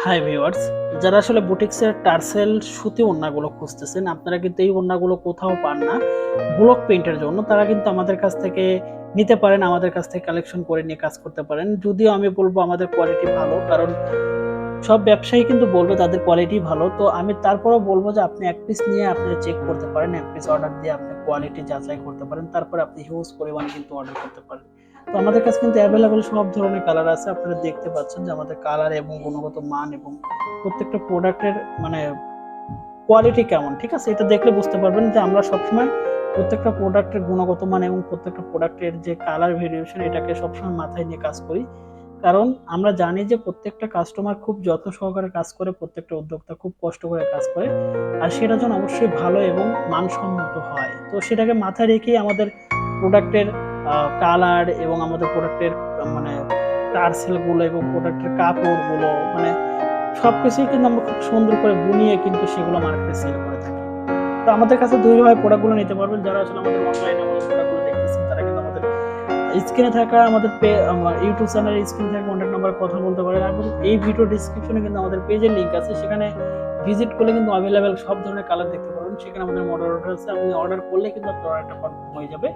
Hi viewers, যারা আসলে বুটিক্সের টার্সেল সুতি ওড়নাগুলো খুঁজতেছেন, আপনারা কিন্তু এই ওড়নাগুলো কোথাও পান না ব্লক প্রিন্টের জন্য, তারা কিন্তু আমাদের কাছ থেকে নিতে পারেন, আমাদের কাছ থেকে কালেকশন করে নিয়ে কাজ করতে পারেন। যদিও আমি বলবো আমাদের কোয়ালিটি ভালো, কারণ সব ব্যবসায়ী কিন্তু বলবে তাদের কোয়ালিটি ভালো। তো আমি তারপরেও বলবো যে আপনি এক পিস নিয়ে আপনি চেক করতে পারেন, এক পিস অর্ডার দিয়ে আপনি কোয়ালিটি যাচাই করতে পারেন, তারপরে আপনি হিউজ পরিমাণ কিন্তু অর্ডার করতে পারেন। তো আমাদের কাছে কিন্তু অ্যাভেলেবল সব ধরনের কালার আছে। আপনারা দেখতে পাচ্ছেন যে আমাদের কালার এবং গুণগত মান এবং প্রত্যেকটা প্রোডাক্টের মানে কোয়ালিটি কেমন, ঠিক আছে? এটা দেখলে বুঝতে পারবেন যে আমরা সবসময় প্রত্যেকটা প্রোডাক্টের গুণগত মান এবং প্রত্যেকটা প্রোডাক্টের যে কালার ভেরিয়েশন এটাকে সবসময় মাথায় নিয়ে কাজ করি। কারণ আমরা জানি যে প্রত্যেকটা কাস্টমার খুব যত্ন সহকারে কাজ করে, প্রত্যেকটা উদ্যোক্তা খুব কষ্ট করে কাজ করে, আর সেটা যেন অবশ্যই ভালো এবং মানসম্মত হয়। তো সেটাকে মাথায় রেখেই আমাদের প্রোডাক্টের কালার এবং আমাদের প্রোডাক্টের মানে টার্সেল গুলো এবং প্রোডাক্টের কাপড়গুলো মানে সবকিছুই কিন্তু আমরা খুব সুন্দর করে বুনিয়ে কিন্তু সেগুলো মার্কেটে সেল করে থাকি। তো আমাদের কাছে দুইভাবে প্রোডাক্টগুলো নিতে পারবেন। যারা আসলে আমাদের অনলাইনে আমাদের প্রোডাক্টগুলো দেখতেছেন, তারা কিন্তু আমাদের স্ক্রিনে থাকা আমাদের আমার ইউটিউব চ্যানেলের স্ক্রিনে থাকা কন্ট্যাক্ট নাম্বারে কথা বলতে পারেন, এবং এই ভিডিও ডিসক্রিপশনে কিন্তু আমাদের পেজের লিংক আছে, সেখানে ভিজিট করলে কিন্তু অ্যাভেলেবেল সব ধরনের কালার দেখতে পারবেন। সেখানে আমাদের মডেল অর্ডার আছে, আপনি অর্ডার করলে কিন্তু আপনার অর্ডারটা কনফার্ম হয়ে যাবে।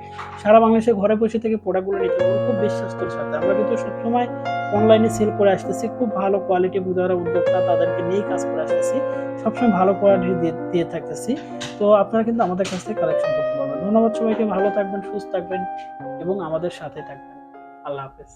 সারা বাংলাদেশে ঘরে বসে থেকে প্রোডাক্টগুলো নিতে পারবেন খুব বিশ্বাস্তর সাথে। আমরা কিন্তু সবসময় অনলাইনে সেল করে আসতেছি, খুব ভালো কোয়ালিটি যারা উদ্যোক্তা তাদেরকে নিয়েই কাজ করে আসতেছি, সবসময় ভালো কোয়ালিটি দিয়ে থাকতেছি। তো আপনারা কিন্তু আমাদের কাছ থেকে কালেকশন করতে পারবেন। ধন্যবাদ সবাইকে, ভালো থাকবেন, সুস্থ থাকবেন এবং আমাদের সাথে থাকবেন। আল্লাহ হাফেজ।